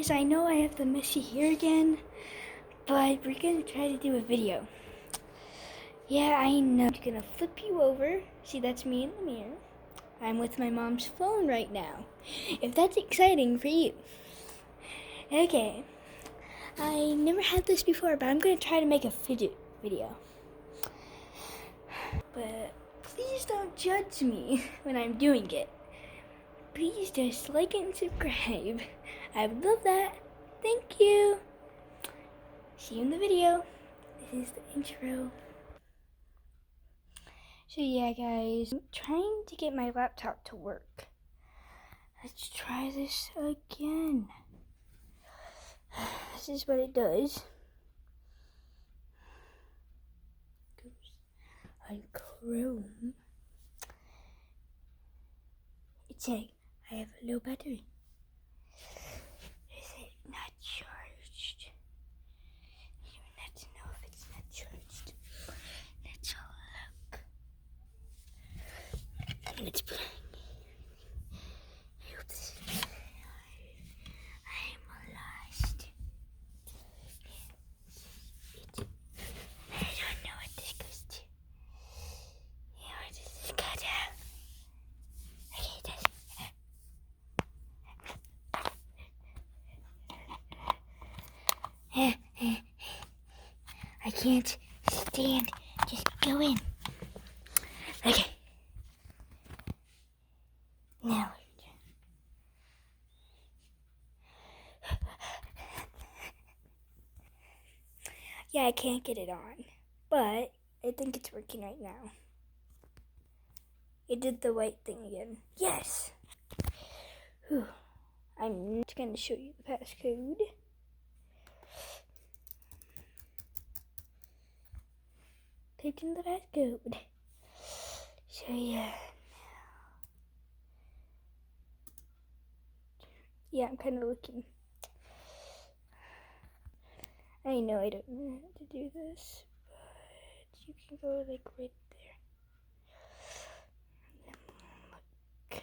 guys, I know I have the messy hair again, but we're gonna try to do a video. Yeah, I know. I'm gonna flip you over. See, that's me in the mirror. I'm with my mom's phone right now. If that's exciting for you. Okay. I never had this before, but I'm gonna try to make a fidget video. But please don't judge me when I'm doing it. Please just like and subscribe. I would love that. Thank you. See you in the video. This is the intro. So yeah, guys, I'm trying to get my laptop to work. Let's try this again. This is what it does. Goes on Chrome. It's saying I have a low battery. Is it not charged? You don't have to know if it's not charged. Let's all look. It's playing. Oops. I'm lost. I don't know what this goes to. Yeah, what does this go to? Okay, it does. I can't stand. Just go in. Okay. Now. Yeah, I can't get it on, but I think it's working right now. It did the white thing again. Yes! Whew. I'm just going to show you the passcode. Typed in the passcode. So yeah. Yeah, I'm kind of looking. I know I don't know how to do this, but you can go like right there. Look.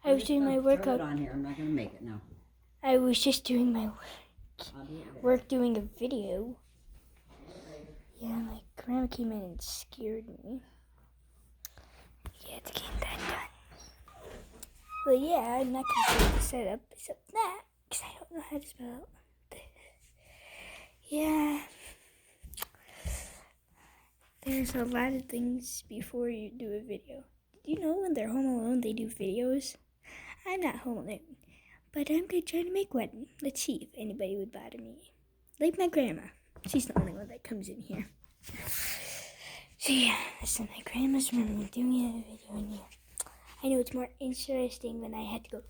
I was doing my workout. On here. I'm not gonna make it now. I was just doing my work doing a video. Yeah, my grandma came in and scared me. Yeah, to get that done. Well, yeah, I'm not gonna show you the setup except that, because I don't know how to spell this. Yeah. There's a lot of things before you do a video. Do you know when they're home alone, they do videos? I'm not home alone, but I'm gonna try to make one. Let's see if anybody would bother me. Like my grandma. She's the only one that comes in here. So yeah, so my grandma's room doing a video in here. I know it's more interesting when I had to go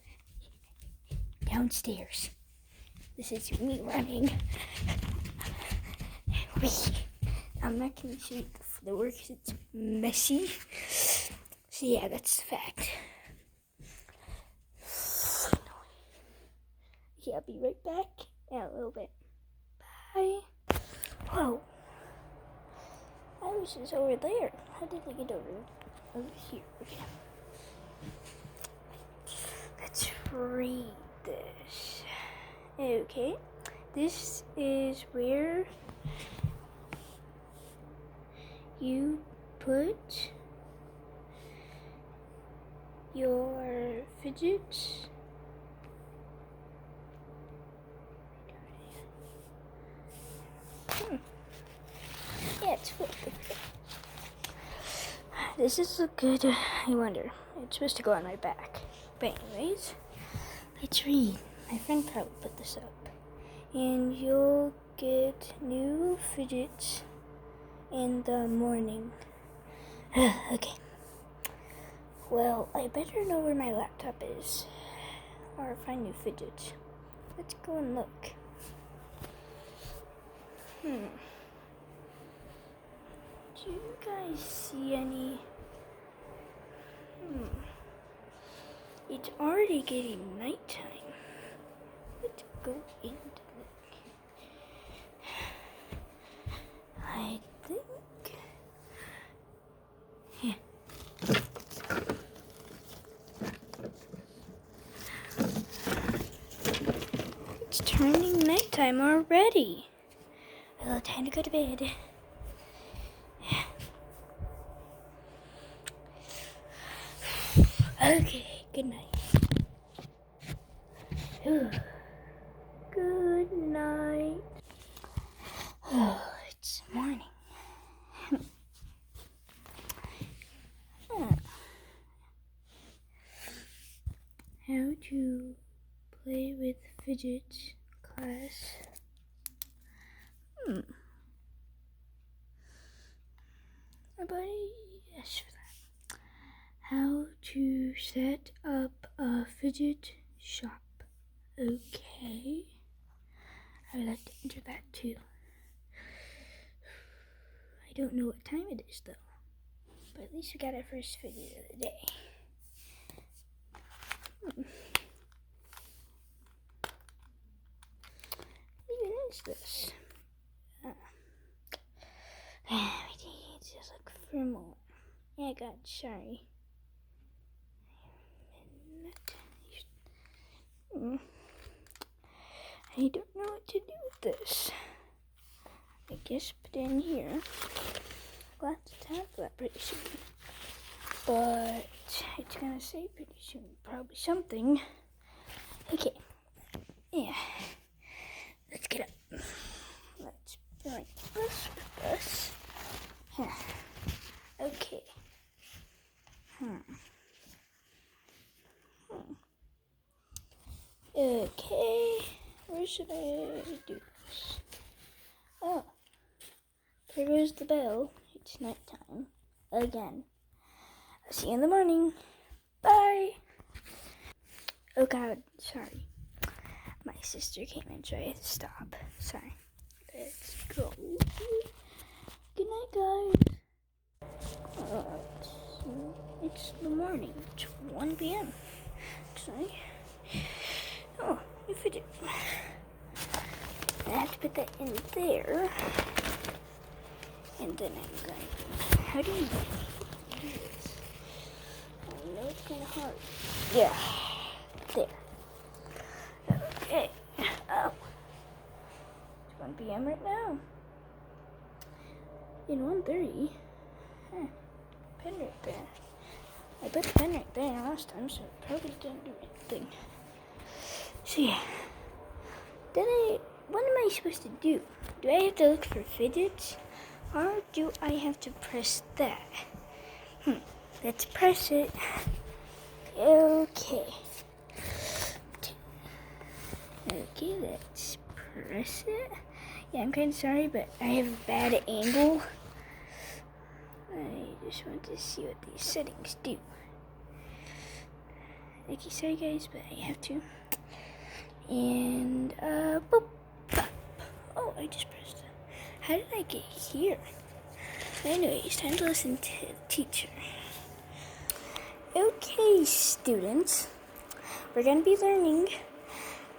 downstairs. This is me running. I'm not gonna show you the floor because it's messy. So yeah, that's the fact. Yeah, I'll be right back in a little bit. Bye. Whoa. I was just over there. How did I get over here? Okay. Let's read this. Okay. This is where you put your fidgets. Yeah, it's full. This is a good, I wonder. It's supposed to go on my back. But anyways, let's read. My friend probably put this up. And you'll get new fidgets in the morning. Okay. Well, I better know where my laptop is. Or find new fidgets. Let's go and look. Do you guys see any? It's already getting nighttime. Let's go and look. time already. Well, time to go to bed. Okay, good night. Good night. Oh, it's morning. How to play with fidgets class. Nobody asked for that. How to set up a fidget shop. Okay. I would like to enter that too. I don't know what time it is though. But at least we got our first fidget of the day. What even is this? It's just like for more. Yeah, God, sorry. I don't know what to do with this. I guess put it in here. We'll have to tap that pretty soon. But it's gonna say pretty soon, probably something. Okay. Yeah. Let's get up. Let's bring this with us. Okay. Okay. Where should I do this? Oh. There goes the bell. It's nighttime. Again. I'll see you in the morning. Bye. Oh God, sorry. My sister came in, so I had to stop. Sorry. Let's go. Good night, guys. It's the morning. It's 1 p.m. Sorry. Oh, you fidget. I have to put that in there. And then I'm going. How do you do this? I know it's kind of hard. Yeah. There. Okay. Oh. It's 1 p.m. right now. In 1:30. Pen right there. I put the pen right there last time, so it probably didn't do anything. So yeah. What am I supposed to do? Do I have to look for fidgets? Or do I have to press that? Let's press it. Okay. Okay, let's press it. Yeah, I'm kind of sorry, but I have a bad angle. I just want to see what these settings do. Okay, sorry guys, but I have to. And, boop, pop. Oh, I just pressed it. How did I get here? Anyways, time to listen to the teacher. Okay, students. We're going to be learning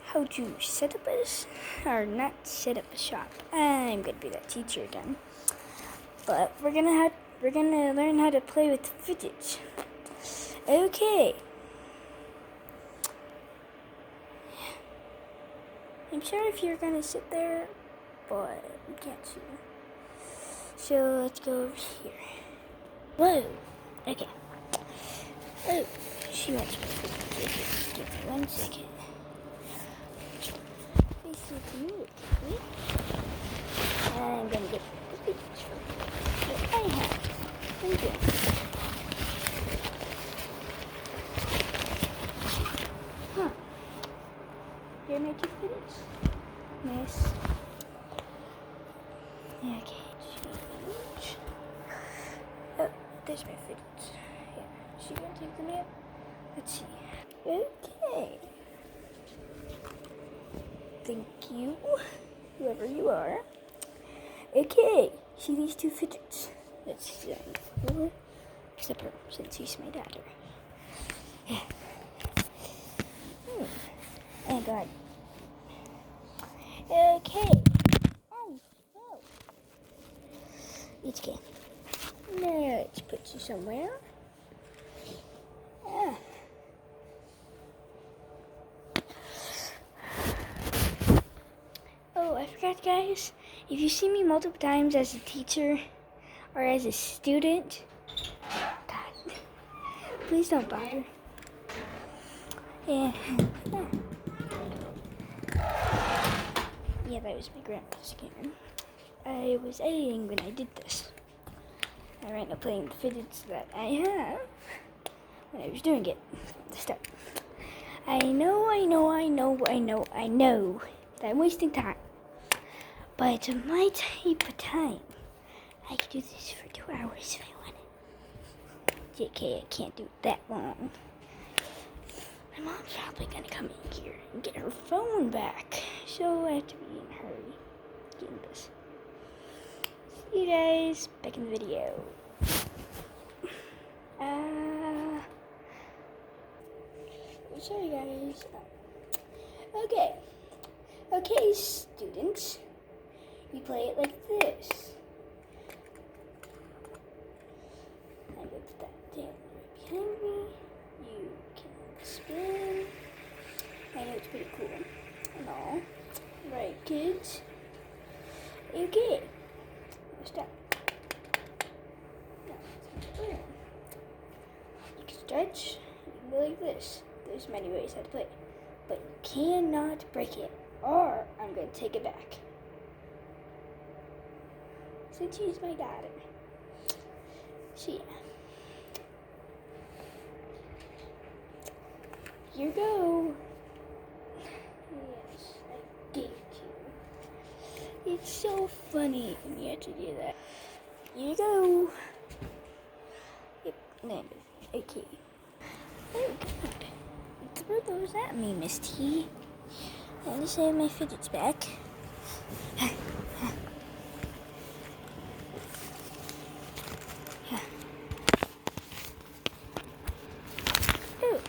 how to set up or not set up a shop. I'm going to be that teacher again. But we're going to learn how to play with fidgets. Okay. I'm sorry if you're going to sit there, but we can't see you. So let's go over here. Whoa. Okay. Oh, she wants me. Give me 1 second. Basically, I'm going to get the fidgets from what I have. Thank you. Here are my 2 fidgets. Nice. Okay, change. Oh, there's my fidgets. Yeah, she gonna take them yet? Let's see. Okay. Thank you, whoever you are. Okay, see these 2 fidgets? Let's see them. Except her, since he's my daughter. Oh God. Okay. Oh, no. It's okay. Now let's put you somewhere. guys, if you see me multiple times as a teacher or as a student, God, please don't bother. Yeah. Yeah, that was my grandma's camera. I was editing when I did this. I ran up playing the fidgets that I have when I was doing it from the start. I know that I'm wasting time. But my type of time, I could do this for 2 hours if I wanted. JK, I can't do it that long. My mom's probably gonna come in here and get her phone back. So I have to be in a hurry getting this. See you guys back in the video. Sorry guys. Okay, students. We play it like this. I put that down right behind me. You can spin. I know it's pretty cool and all. Right, kids? Okay. Stop. You can stretch. You can go like this. There's many ways how to play it. But you cannot break it, or I'm going to take it back. Since she's my daughter. So yeah. Here you go. Yes, I gave it to you. It's so funny when you have to do that. Here you go. Yep, landed. Okay. Oh God. Throw those at me, Miss T. I just have my fidgets back. Oh,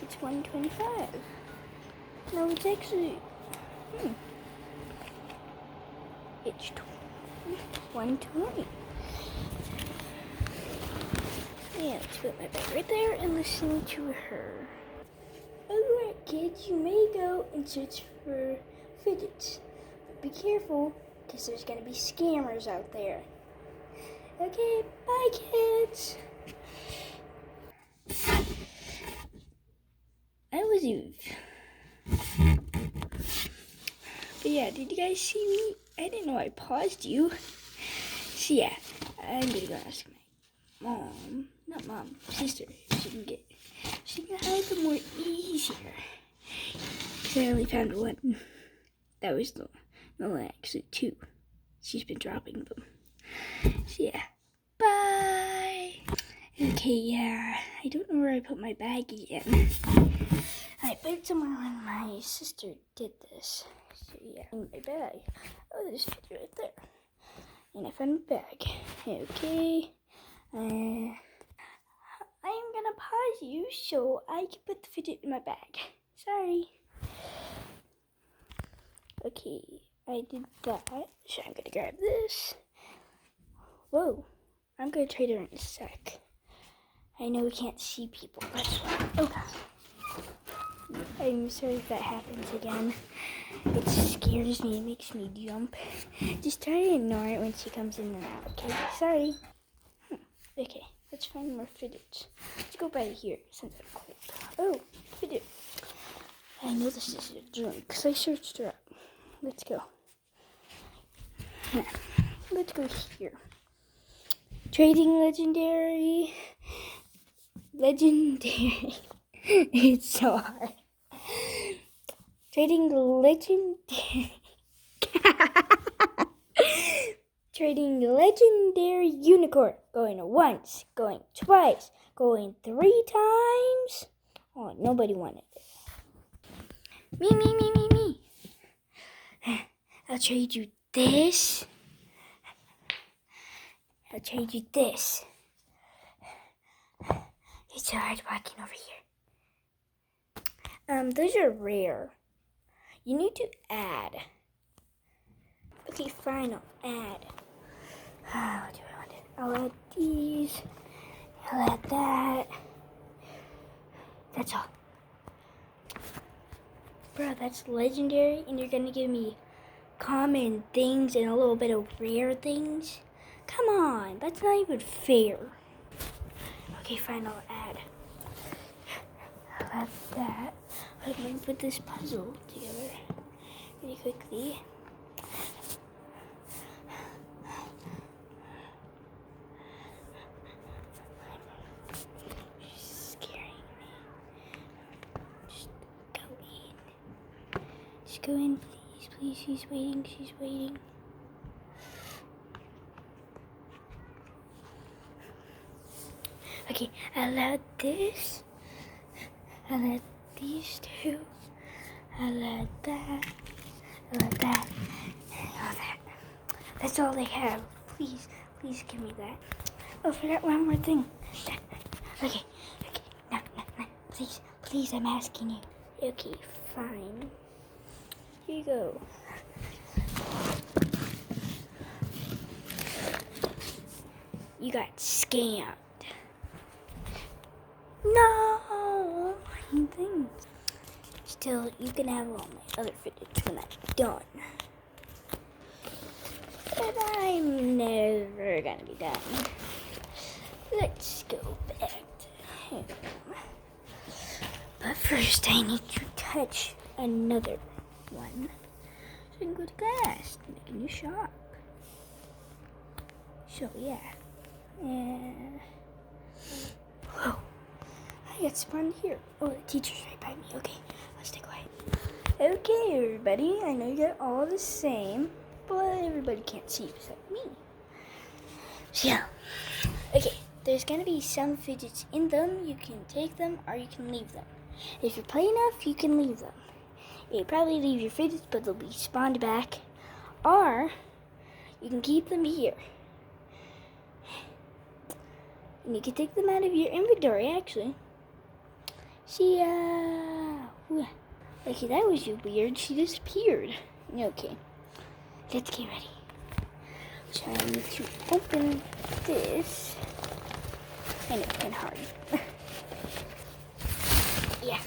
it's 125. No, it's actually. It's 120. Yeah, let's put my bag right there and listen to her. Alright, kids, you may go and search for fidgets. But be careful, because there's going to be scammers out there. Okay, bye, kids. I was Eve. But yeah, did you guys see me? I didn't know I paused you. So yeah, I'm going to go ask my mom. Not mom, sister. She can hide them more easier. Because I only found one. That was actually 2. She's been dropping them. So yeah. Bye. Okay, yeah. I don't know where I put my bag again. I put it somewhere when my sister did this. So yeah, in my bag. Oh, there's a fidget right there. And I found my bag. Okay. I'm gonna pause you so I can put the fidget in my bag. Sorry. Okay, I did that. So I'm gonna grab this. Whoa, I'm gonna trade her in a sec. I know we can't see people, that's why. Oh God. I'm sorry if that happens again. It scares me, it makes me jump. Just try to ignore it when she comes in and out, okay? Sorry. Okay, let's find more fidgets. Let's go by here since I'm cold. Oh, fidget. I know this is a drink because I searched her up. Let's go. Let's go here. Trading legendary. It's so hard. Trading legendary. Trading legendary unicorn. Going once, going twice, going 3 times. Oh, nobody wanted it. Me. I'll trade you this. I'll trade you this. It's so hard walking over here. Those are rare. You need to add. Okay, fine, I'll add. What do I want? I'll add these. I'll add that. That's all. Bro, that's legendary, and you're gonna give me common things and a little bit of rare things. Come on, that's not even fair. Okay, fine, I'll add that. I'm going to put this puzzle together really quickly. She's scaring me. Just go in, please, please. She's waiting. Okay, I'll add this. I'll add these two. I'll add that. I'll add that. And all that. That's all they have. Please give me that. Oh, I forgot one more thing. Okay. No. Please, I'm asking you. Okay, fine. Here you go. You got scammed. No! Thanks. Still, you can have all my other fidgets when I'm done. But I'm never gonna be done. Let's go back to home. But first, I need to touch another one. So I can go to class and make a new shop. So, yeah. And whoa. I got spawned here. Oh, the teacher's right by me. Okay, let's stay quiet. Okay, everybody. I know you're all the same, but everybody can't see except me. So, yeah. Okay, there's going to be some fidgets in them. You can take them or you can leave them. If you play enough, you can leave them. You probably leave your fidgets, but they'll be spawned back. Or you can keep them here. And you can take them out of your inventory, actually. See, okay, that was weird. She disappeared. Okay, let's get ready. So I need to open this. I know, it's kind of hard. Yeah.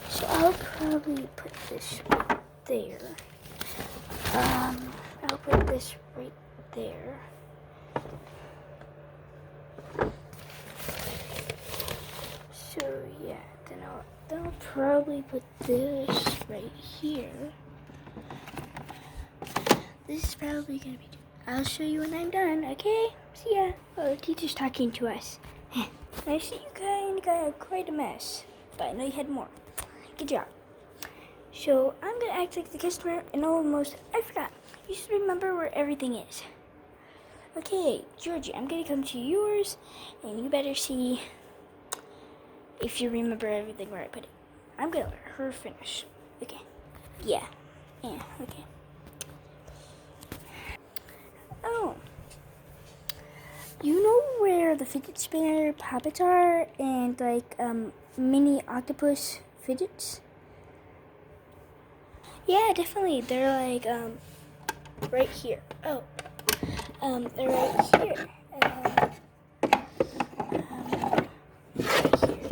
So I'll probably put this right there. I'll put this right there. So yeah, then I'll probably put this right here. This is probably gonna be. I'll show you when I'm done. Okay? See ya. Oh, the teacher's talking to us. I see you kind of got quite a mess, but I know you had more. Good job. So I'm gonna act like the customer, and I forgot. You should remember where everything is. Okay, Georgie, I'm gonna come to yours, and you better see if you remember everything where I put it. I'm gonna let her finish. Okay. Yeah, okay. Oh. You know where the fidget spinner puppets are and like mini octopus fidgets? Yeah, definitely. They're like right here. Oh. They're right here. Right here.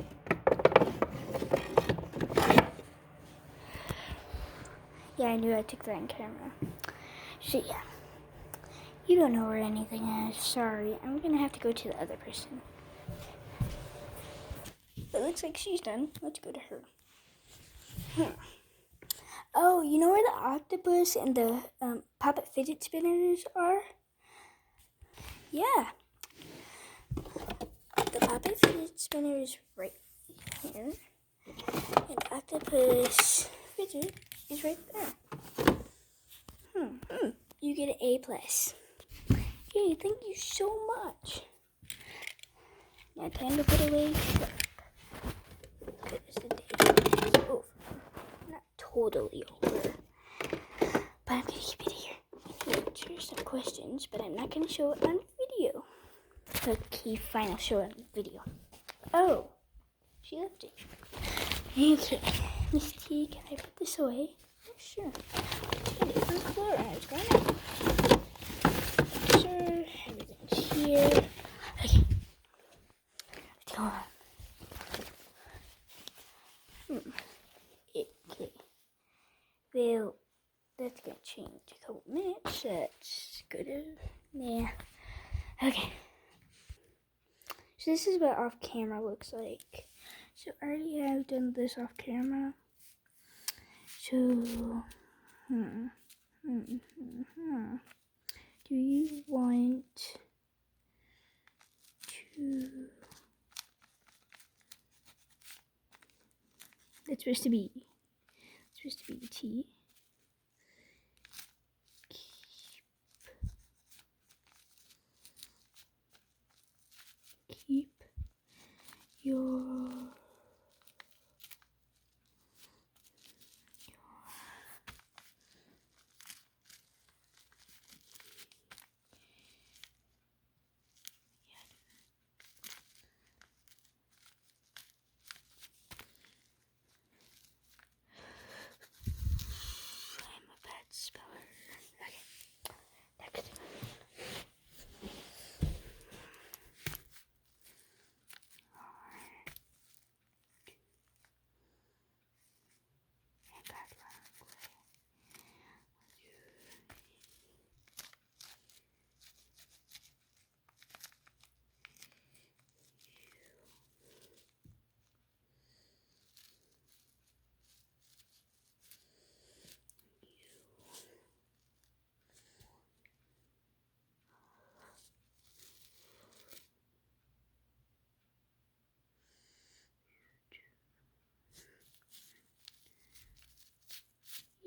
Yeah, I knew I took that on camera. So yeah. You don't know where anything is. Sorry. I'm gonna have to go to the other person. It looks like she's done. Let's go to her. Oh, you know where the octopus and the puppet fidget spinners are? Yeah. The puppet fidget spinner is right here. And the octopus fidget is right there. You get an A+. Hey, thank you so much. Now time to put away sharp. Because the day is over. Not totally over. But I'm going to keep it here. Answer some questions, but I'm not going to show it on video. Okay, fine, I'll show it on video. Oh, she left it. Okay, Miss T, can I put this away? Oh, sure. Put it on the floor. It's going out. Sure, everything's here. Okay. Let's go on. Okay. that's gonna change a couple minutes. That's good. Yeah. Okay. So this is what off camera looks like. So I already have done this off camera. So, do you want to? It's supposed to be T. Keep your I'm a bad speller. Okay. Next.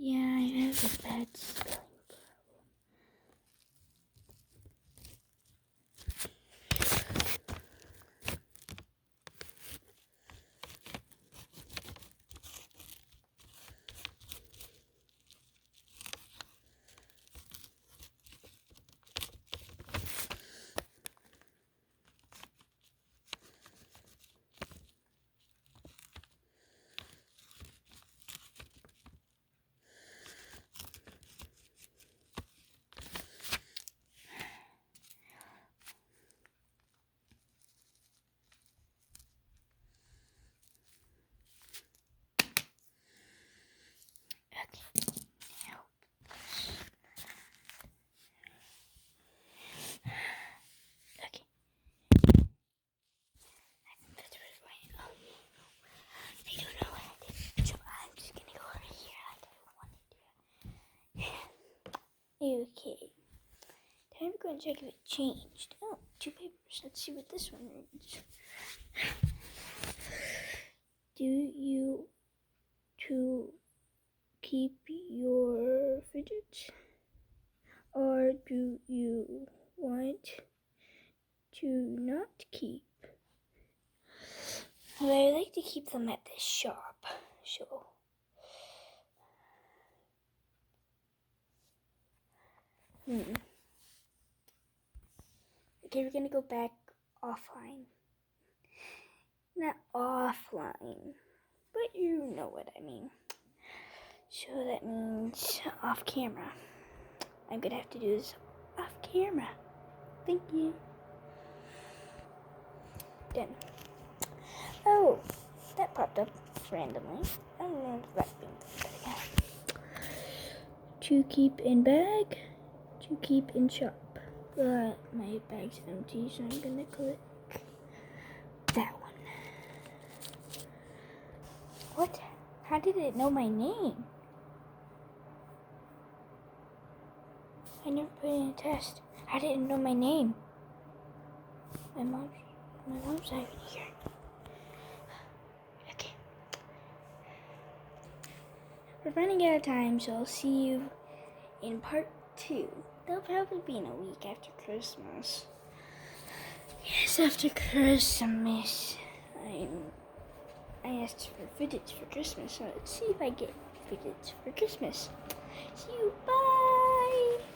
Yeah, I have a bad spelling problem. Okay. That's really right. I don't know what I did. So I'm just gonna go over here like I wanted to. Okay. Time to go and check if it changed. Oh, 2 papers. Let's see what this one reads. Do you to keep your fidgets? Or do you want to not keep? Well, I like to keep them at this shop, so. Okay, we're gonna go back offline. Not offline, but you know what I mean. So that means off camera. I'm gonna have to do this off camera. Thank you. Done. Oh, that popped up randomly. I don't know if that means to keep in bag, to keep in shop. But my bag's empty, so I'm gonna click that one. What? How did it know my name? I never put in a test. How did it know my name? My mom's not even here. Okay. We're running out of time, so I'll see you in part 2. That'll probably be in a week after Christmas. Yes, after Christmas. I asked for fidgets for Christmas, so let's see if I get fidgets for Christmas. See you, bye!